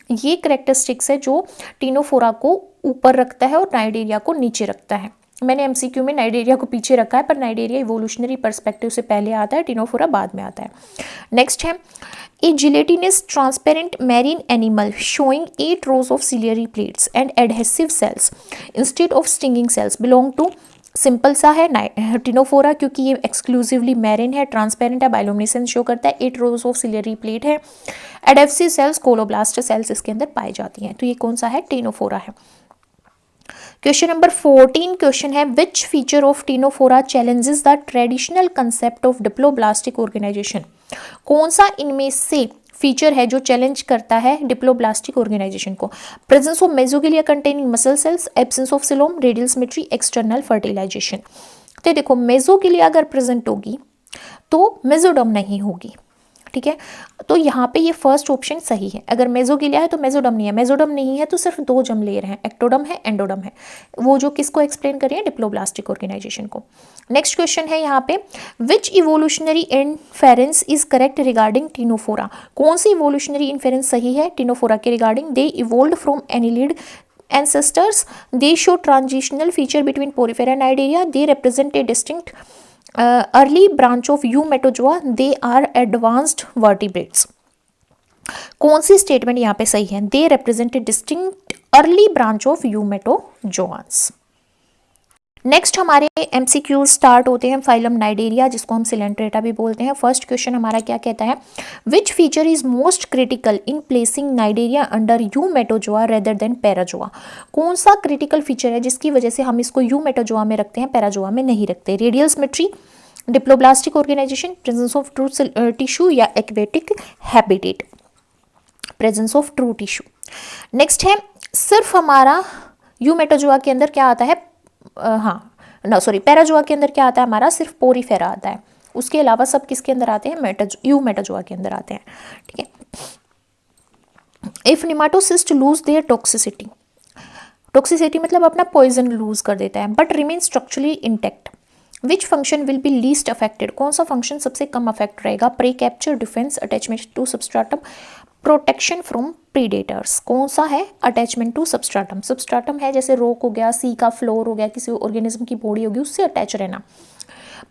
ये करेक्टरिस्टिक्स है जो टीनोफोरा को ऊपर रखता है और नाइडेरिया को नीचे रखता है। मैंने एमसीक्यू में नाइडेरिया को पीछे रखा है, पर नाइडेरिया इवोल्यूशनरी पर्सपेक्टिव से पहले आता है, टीनोफोरा बाद में आता है। नेक्स्ट है a gelatinous transparent marine animal showing 8 rows of ciliary plates and adhesive cells instead of stinging cells belong to, simple सा है टीनोफोरा, क्योंकि ये एक्सक्लूसिवली मैरीन है, ट्रांसपेरेंट है, बायोलुमिनेसेंस शो करता है, 8 rows ऑफ सिलियरी प्लेट है, एडहेसिव सेल्स कोलोब्लास्ट सेल्स इसके अंदर पाई जाती हैं। तो ये कौन सा है, टीनोफोरा है। क्वेश्चन नंबर 14 क्वेश्चन है which feature of Ctenophora challenges the traditional concept of diploblastic organisation, कौन सा इनमें से फीचर है जो चैलेंज करता है डिप्लोब्लास्टिक ऑर्गेनाइजेशन को। Presence of mesoglea containing muscle cells, absence of coelom, radial symmetry, external fertilisation. तो देखो मेसोगिलिया अगर प्रेजेंट होगी तो मेसोडर्म नहीं होगी, ठीक है, तो यहाँ पे ये फर्स्ट ऑप्शन सही है। अगर मेसोगिलिया है तो मेसोडर्म नहीं है, मेसोडर्म नहीं है तो सिर्फ 2 जम लेयर हैं, एक्टोडर्म है, एंडोडर्म है, वो जो किसको एक्सप्लेन कर रही है, डिप्लोब्लास्टिक ऑर्गेनाइजेशन को। नेक्स्ट क्वेश्चन है यहाँ पे which evolutionary inference is correct regarding Ctenophora, कौन सी इवोल्यूशनरी इन्फेरेंस सही है टीनोफोरा के regarding. They evolved from annelid ancestors, they show transitional feature between porifera and Nidaria, they represent a distinct early branch of Eumetozoa, they are advanced vertebrates। कौन सी statement यहाँ पे सही है, they represent a distinct early branch of Eumetozoans। Next हमारे MCQ start होते हैं phylum Cnidaria, जिसको हम सिलेंट्रेटा भी बोलते हैं। फर्स्ट क्वेश्चन हमारा क्या कहता है, which feature is most critical in placing Cnidaria under Eumetazoa rather than Parazoa, कौन सा क्रिटिकल फीचर है जिसकी वजह से हम इसको यूमेटोजोआ में रखते हैं, पैराजोआ में नहीं रखते। Radial symmetry, diploblastic organisation, presence of true tissue या aquatic habitat, presence of true tissue. Next है सिर्फ हमारा यूमेटोजोआ के अंदर क्या आता है, पैराजोआ के अंदर क्या आता है हमारा, सिर्फ पोरीफेरा आता है, उसके अलावा सब किसके अंदर आते हैं, यूमेटोजोआ के अंदर आते हैं, ठीक है। If nematocyst lose their toxicity, toxicity मतलब अपना पॉइजन लूज कर देता है, but remain structurally intact, which function will be least affected, कौन सा फंक्शन सबसे कम अफेक्ट रहेगा, prey capture, defence, attachment to substratum, protection from predators, कौन सा है, अटैचमेंट टू सबस्ट्राटम। सबस्ट्राटम है जैसे रॉक हो गया, सी का फ्लोर हो गया, किसी ऑर्गेनिज्म की बॉडी होगी, उससे अटैच रहना।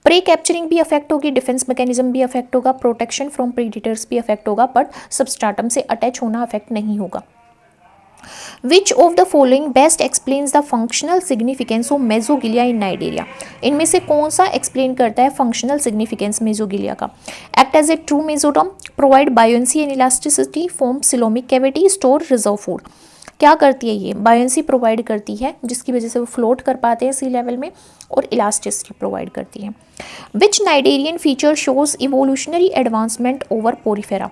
प्री कैप्चरिंग भी अफेक्ट होगी, डिफेंस मैकेनिज्म भी अफेक्ट होगा, प्रोटेक्शन फ्रॉम प्रीडेटर्स भी अफेक्ट होगा, बट सबस्ट्राटम से अटैच होना अफेक्ट नहीं होगा। Which of the following best explains the functional significance of mesogilia in Nidaria? इनमें से कौन सा एक्सप्लेन करता है फंक्शनल सिग्निफिकेंस मेसोगिलिया का। Act as a true mesoderm, provide buoyancy and elasticity, form coelomic cavity, store reserve food. क्या करती है ये, बायोन्सी प्रोवाइड करती है जिसकी वजह से वो फ्लोट कर पाते हैं सी लेवल में, और इलास्टिसिटी प्रोवाइड करती है। Which cnidarian feature shows evolutionary advancement over Porifera,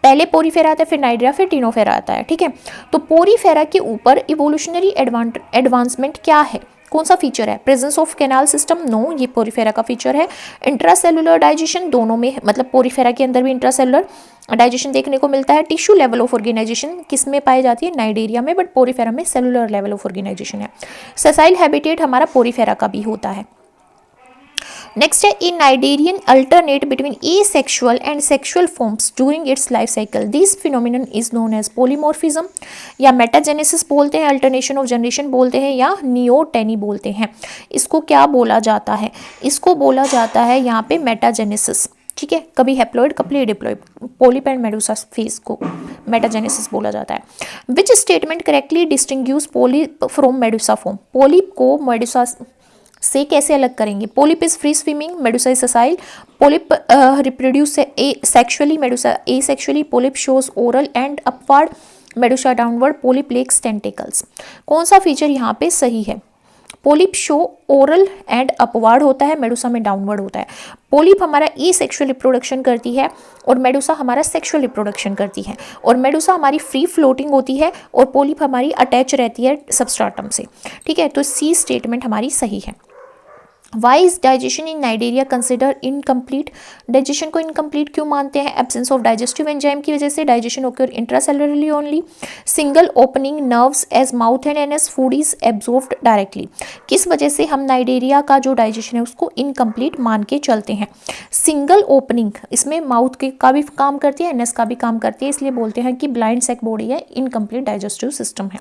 पहले पोरीफेरा आता है, फिर नाइडेरिया, फिर टिनोफेरा आता है। ठीक है, तो पोरीफेरा के ऊपर इवोल्यूशनरी एडवांसमेंट क्या है, कौन सा फीचर है? Presence of canal system, no, ये पोरीफेरा का फीचर है। इंट्रासेलुलर डाइजेशन, दोनों में, मतलब पोरीफेरा के अंदर भी इंट्रासेलुलर डाइजेशन देखने को मिलता है। टिश्यू लेवल ऑफ ऑर्गेनाइजेशन किस में पाई जाती है? नाइडेरिया में, बट पोरीफेरा में सेलुलर लेवल ऑफ ऑर्गेनाइजेशन है। सेसाइल हैबिटेट हमारा पोरीफेरा का भी होता है। नेक्स्ट है, in cnidarian alternate between asexual and sexual forms during its life cycle, this phenomenon is known as polymorphism, या मेटाजेनेसिस बोलते हैं, अल्टरनेशन ऑफ जनरेशन बोलते हैं, या नियोटेनी बोलते हैं। इसको क्या बोला जाता है? इसको बोला जाता है यहाँ पे मेटाजेनेसिस। ठीक है, कभी हैप्लॉइड कभी diploid, polyp and medusa phase को मेटाजेनेसिस बोला जाता है। Which statement correctly distinguishes polyp from medusa form? Polyp को मेडुसा से कैसे अलग करेंगे? Polyp is free swimming, medusa is sessile, polyp reproduce sexually, medusa asexually, polyp shows oral end upward, medusa downward, polyp lacks tentacles. कौन सा feature यहाँ पे सही है? Polyp show oral end upward होता है, मेडुसा में डाउनवर्ड होता है। पोलिप हमारा एसेक्सुअल रिप्रोडक्शन करती है और मेडुसा हमारा सेक्सुअल रिप्रोडक्शन करती है, और मेडुसा हमारी फ्री फ्लोटिंग होती है और पोलिप हमारी अटैच रहती है सबस्ट्राटम से। ठीक है, तो सी स्टेटमेंट हमारी सही है। Why is digestion in Cnidaria consider incomplete? Digestion को इनकम्प्लीट क्यों मानते हैं? एब्सेंस ऑफ डाइजेस्टिव एंजाइम की वजह से। Digestion occur intracellularly only. Single opening serves as mouth and anus, food is absorbed directly. किस वजह से हम नाइडेरिया का जो डाइजेशन है उसको इनकम्प्लीट मान के चलते हैं? सिंगल ओपनिंग, इसमें माउथ का भी काम करती है, एनस का भी काम करती है, इसलिए बोलते हैं कि ब्लाइंड सेक बॉडी है, इनकम्प्लीट डाइजेस्टिव सिस्टम है।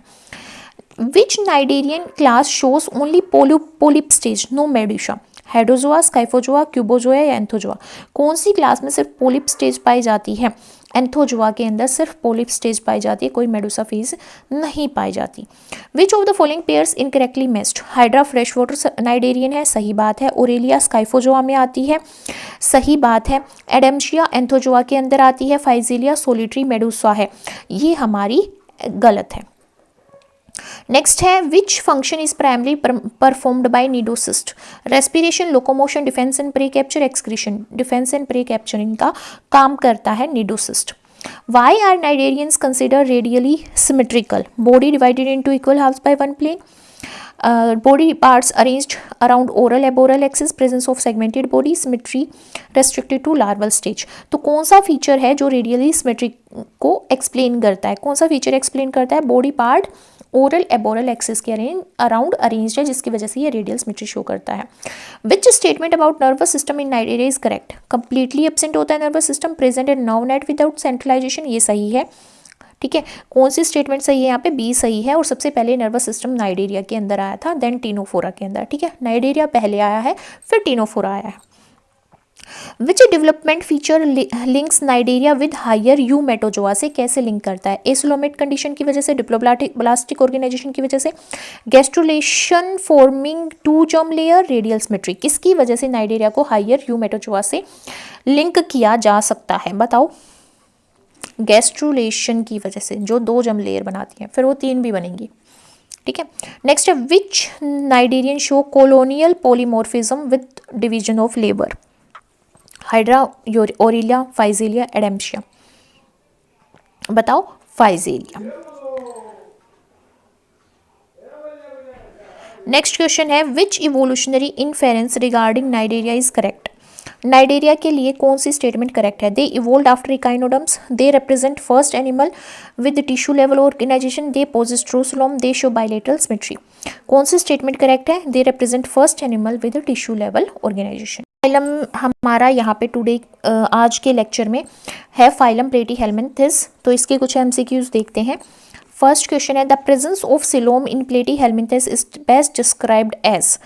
Which Cnidarian class shows only polyp stage, no medusa? Hydrozoa, Scyphozoa, Cubozoa या एंथोजोआ? कौन सी क्लास में सिर्फ पोलिप स्टेज पाई जाती है? एंथोजोआ के अंदर सिर्फ पोलिप स्टेज पाई जाती है, कोई मेडुसा फेज नहीं पाई जाती। विच of the following pairs incorrectly matched? Hydra fresh water cnidarian है, सही बात है। ओरेलिया स्काइफोजोआ में आती है, सही बात है। एडेम्शिया एंथोजोआ के अंदर आती है। फाइजिलिया सोलिटरी मेडुसा है, ये हमारी गलत है। नेक्स्ट है, which function is primary performed by cnidocyst? Respiration, locomotion, defence and prey capture, excretion. Defence and prey capturing का काम करता है cnidocyst. Why are cnidarians consider radially symmetrical? Body divided into equal halves by one plane, body parts arranged around oral aboral axis, presence of segmented body, symmetry restricted to larval stage। तो कौन सा feature है जो radially symmetry को explain करता है? कौन सा फीचर एक्सप्लेन करता है? Body part oral aboral axis के अराउंड अरेंज्ड है, जिसकी वजह से ये रेडियल सिमेट्री शो करता है। Which statement about nervous system in Cnidaria is correct? Completely absent होता है nervous system, present in nerve net without centralisation, ये सही है। ठीक है, कौन सी स्टेटमेंट सही है यहाँ पे? बी सही है। और सबसे पहले नर्वस सिस्टम नाइडेरिया के अंदर आया था, देन टिनोफोरा के अंदर। ठीक है, नाइडेरिया पहले आया है, फिर टिनोफोरा आया है। Which development feature links Cnidaria with higher Eumetazoa से कैसे लिंक करता है? एसोलोमेट कंडीशन की वजह से, डिप्लोब्लास्टिक ऑर्गेनाइजेशन की वजह से, gastrulation forming two germ layer, radial symmetry. किसकी वजह से नाइडेरिया को हायर यू मेटोजोआ से लिंक किया जा सकता है? बताओ। गैस्ट्रुलेशन की वजह से, जो 2 जर्म लेयर बनाती हैं, फिर वो 3 भी बनेंगी। ठीक है, नेक्स्ट है, which cnidarian show colonial polymorphism with division of labour? Hydra, Aurelia, Physalia, Adamsia. बताओ। फाइजिलिया। नेक्स्ट क्वेश्चन है, which evolutionary inference regarding Cnidaria is correct? Cnidaria के लिए कौन सी स्टेटमेंट करेक्ट है? They evolved after echinoderms, they represent first animal with tissue level organisation, they possess true coelom, they show bilateral symmetry. कौन सी statement correct है? They represent first animal with tissue level organisation. Phylum हमारा यहाँ पे today आज के lecture में है फाइलम प्लेटीहेल्मिन्थेस, तो इसके कुछ एमसीक्यूज देखते हैं। फर्स्ट क्वेश्चन है, the presence of coelom in Platyhelminthes is best described as?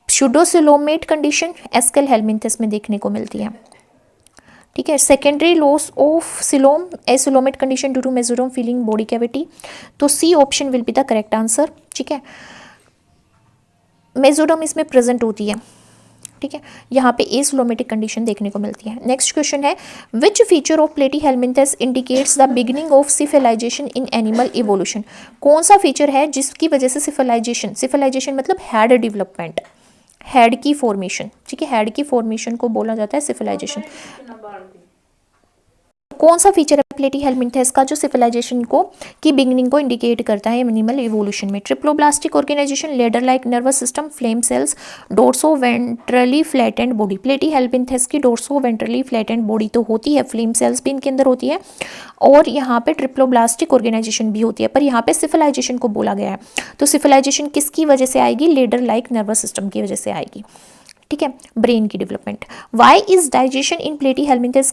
Pseudocoelomate condition Aschelminthes में देखने को मिलती है। ठीक है, secondary loss of coelom acoelomate condition due to mesoderm filling body cavity, तो C option will be the correct answer. ठीक है, मेसोडर्म इसमें प्रेजेंट होती है। ठीक है, यहाँ पे एसिलोमेटिक कंडीशन देखने को मिलती है। नेक्स्ट क्वेश्चन है, which feature of Platyhelminthes indicates the beginning of cephalisation in animal evolution? कौन सा फीचर है जिसकी वजह से सिफिलाइजेशन मतलब हेड डेवलपमेंट, हेड की फॉर्मेशन। ठीक है, हेड की फॉर्मेशन को बोला जाता है सिफिलाइजेशन। कौन सा फीचर है प्लेटीहेल्मिंथेस का जो सिविलाइजेशन को की बिगिनिंग को इंडिकेट करता है मिनिमल इवोल्यूशन में? Triploblastic organisation, ladder like nervous system, flame cells, dorsoventrally flattened body. Platyhelminthes की डोर्सो वेंट्रली फ्लैटेंड बॉडी तो होती है, फ्लेम सेल्स भी इनके अंदर होती है और यहाँ पे ट्रिप्लोब्लास्टिक ऑर्गेनाइजेशन भी होती है, पर यहाँ पे सिविलाइजेशन को बोला गया है। तो सिविलाइजेशन किसकी वजह से आएगी? लेडर लाइक नर्वस सिस्टम की वजह से आएगी। ठीक है, ब्रेन की development. Why is digestion in Platyhelminthes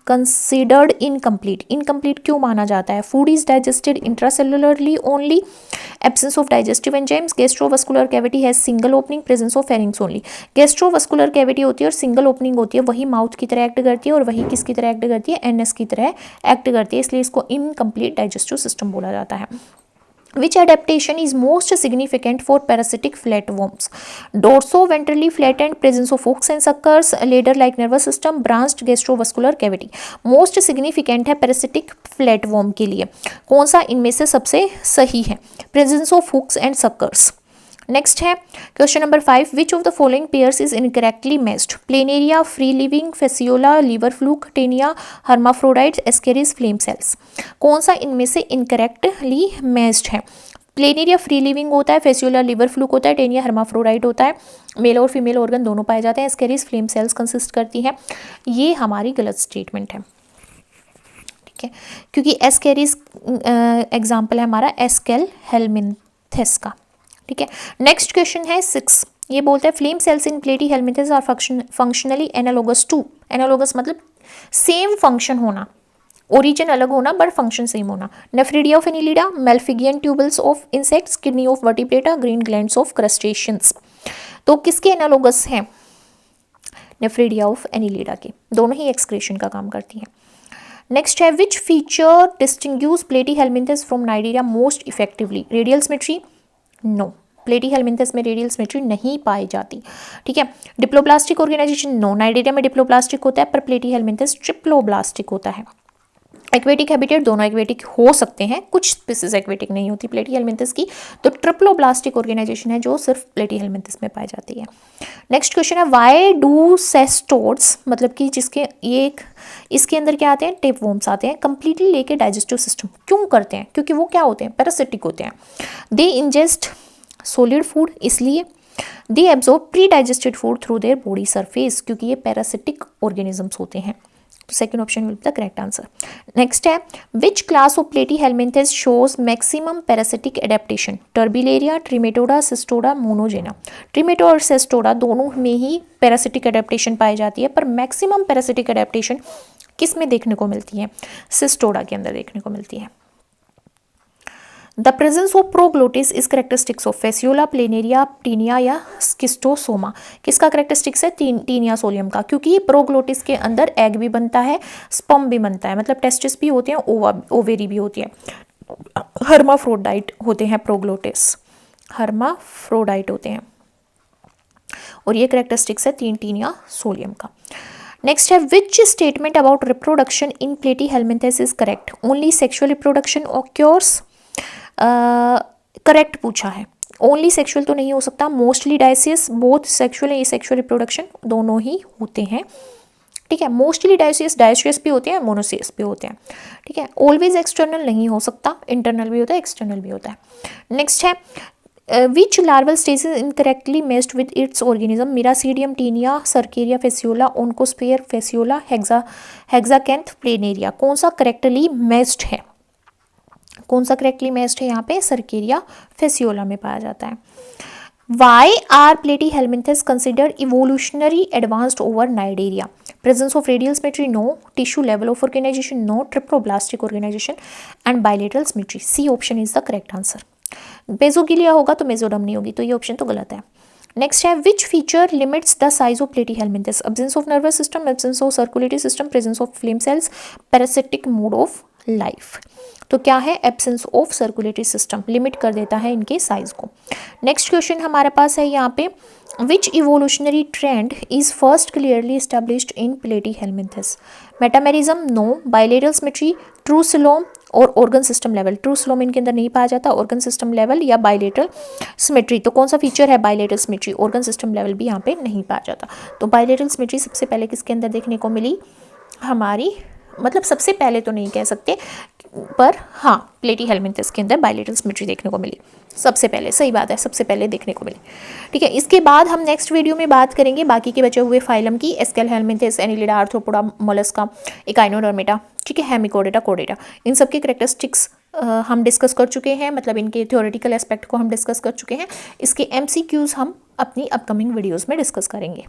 considered incomplete? Incomplete क्यों माना जाता है? Food is digested intracellularly only, absence of digestive enzymes, gastrovascular cavity has single opening, presence of pharynx only. Gastrovascular cavity होती है और सिंगल ओपनिंग होती है, वही माउथ की तरह एक्ट करती है और वही किसकी तरह एक्ट करती है? एनएस की तरह एक्ट करती है, इसलिए इसको इनकम्प्लीट डाइजेस्टिव सिस्टम बोला जाता है। Which adaptation is most significant for parasitic flatworms? Dorso-ventrally flattened, presence of hooks and suckers, ladder-like nervous system, branched gastrovascular cavity. Most significant है parasitic flatworm के लिए। कौन सा इनमें से सबसे सही है? Presence of hooks and suckers. Next है question number 5, which of the following pairs is incorrectly matched? Planaria, free living, Fasciola, liver fluke, Taenia, hermaphrodites, Ascaris, flame cells. कौन सा इनमें से इनकरेक्टली मैच्ड है? प्लेनेरिया फ्री लिविंग होता है, Fasciola liver fluke होता है, टेनिया हर्माफ्रोडाइट होता है, मेल और फीमेल ऑर्गन दोनों पाए जाते हैं, एस्केरिस फ्लेम सेल्स कंसिस्ट करती हैं। ये हमारी गलत स्टेटमेंट है, ठीक है, क्योंकि एस्केरिस एग्जाम्पल है हमारा एस्केल हेल्मिंथेस का। ठीक है, नेक्स्ट क्वेश्चन है 6, ये बोलता है flame cells in Platyhelminthes are functionally analogous to. Analogous मतलब सेम फंक्शन होना, ओरिजिन अलग होना बट फंक्शन सेम होना। Nephridia of Annelida, Malpighian tubules of insects, kidney of Vertebrata, green glands of crustaceans. तो किसके एनालोगस हैं? नेफ्रिडिया ऑफ एनिलिडा के, दोनों ही एक्सक्रीशन का काम करती हैं। नेक्स्ट है which feature distinguishes Platyhelminthes from Cnidaria most effectively? Radial symmetry, no, Platyhelminthes में रेडियल सिमेट्री नहीं पाई जाती। ठीक है, डिप्लोब्लास्टिक ऑर्गेनाइजेशन, नो, नाइडेरिया में डिप्लोब्लास्टिक होता है पर प्लेटीहेल्मिंथेस ट्रिप्लोब्लास्टिक होता है। एक्वेटिक हैबिटेट, दोनों एक्वेटिक हो सकते हैं, कुछ स्पीसीज एक्वेटिक नहीं होती प्लेटीहेल्मिंथेस की, तो ट्रिप्लोब्लास्टिक ऑर्गेनाइजेशन है जो सिर्फ प्लेटीहेल्मिंथेस में पाई जाती है। नेक्स्ट क्वेश्चन है व्हाई डू सेस्टोड्स, मतलब कि जिसके ये इसके अंदर क्या आते हैं? टेपवॉर्म्स आते हैं, कंप्लीटली लेके डाइजेस्टिव सिस्टम क्यों करते हैं? क्योंकि वो क्या होते हैं? पैरासिटिक होते हैं। दे इंजेस्ट सॉलिड फूड, इसलिए they absorb predigested food through their body surface, क्योंकि ये पैरासिटिक ऑर्गेनिजम्स होते हैं। तो second option will be the correct answer. Next है which class of Platyhelminthes shows maximum parasitic adaptation? Turbellaria, Trematoda, Cestoda, Monogenea. Trematoda और Cestoda दोनों में ही parasitic adaptation पाई जाती है, पर मैक्सिमम पैरासिटिक एडेप्टेशन किस में देखने को मिलती है? सिस्टोडा के अंदर देखने को मिलती है। The presence of proglottis is characteristics of Fasciola, Planaria, Taenia या स्किस्टोसोमा। किसका करेक्टरिस्टिक्स है? टीनिया सोलियम का, क्योंकि प्रोग्लोटिस के अंदर एग भी बनता है, स्पर्म भी बनता है, मतलब टेस्टिस भी होते हैं, ओवेरी भी होती है। हर्माफ्रोडाइट होते हैं प्रोग्लोटिस, हर्माफ्रोडाइट होते हैं, और ये करेक्टरिस्टिक्स है टीनिया सोलियम का। नेक्स्ट है which statement about reproduction in Platyhelminthes is correct? Only sexual reproduction occurs, correct पूछा है। ओनली सेक्सुअल तो नहीं हो सकता, mostly dioecious, both sexual and sexual reproduction दोनों ही होते हैं। ठीक है, मोस्टली डायसियस भी होते हैं, मोनोसियस भी होते हैं। ठीक है, ऑलवेज एक्सटर्नल नहीं हो सकता, इंटरनल भी होता है, एक्सटर्नल भी होता है। नेक्स्ट है which larval stage is incorrectly matched with its organism? Miracidium, Taenia, cercaria, Fasciola, oncosphere, Fasciola, hexacanth, Planaria. कौन सा करेक्टली मैच्ड है? कौन सा करेक्टली मैच्ड है? यहाँ पे सर्केरिया फेसियोला में पाया जाता है। Why are platyhelminthes considered evolutionary advanced over Cnidaria? Presence of radial symmetry, no. Tissue level of organization, no. Triploblastic organization and bilateral symmetry. C option is the correct answer. बेजोगिलिया होगा तो मेजोडम नहीं होगी, तो ये ऑप्शन तो गलत है। नेक्स्ट है which feature limits the size of Platyhelminthes? Absence of nervous system, absence of circulatory system, presence of flame cells, parasitic mode of life. तो क्या है? Absence of circulatory system limit कर देता है इनके साइज को। नेक्स्ट क्वेश्चन हमारे पास है यहाँ पे which evolutionary trend is first clearly established in Platyhelminthes? Metamerism, no. Bilateral symmetry, true coelom और organ system level. True coelom इनके अंदर नहीं पाया जाता, ऑर्गन सिस्टम लेवल या बाइलेटरल सिमेट्री। तो कौन सा फीचर है? Bilateral symmetry. Organ system level भी यहाँ पे नहीं पाया जाता। तो बाइलेटरल सिमेट्री सबसे पहले किसके अंदर देखने को मिली? हमारी मतलब सबसे पहले तो नहीं कह सकते, पर हाँ प्लेटीहेल्मिंथस के अंदर बाइलेटरल सिमेट्री देखने को मिली सबसे पहले, सही बात है, सबसे पहले देखने को मिली। ठीक है, इसके बाद हम नेक्स्ट वीडियो में बात करेंगे बाकी के बचे हुए फाइलम की, एस्केलहेल्मिंथस, एनिलिडा, आर्थ्रोपोडा, मोलस्का, इकाइनोडर्मेटा, ठीक है, हेमिकोडेटा, कोडेटा, इन सब के करेक्टरिस्टिक्स हम डिस्कस कर चुके हैं, मतलब इनके थ्योरेटिकल एस्पेक्ट को हम डिस्कस कर चुके हैं। इसके MCQs हम अपनी अपकमिंग वीडियोस में डिस्कस करेंगे।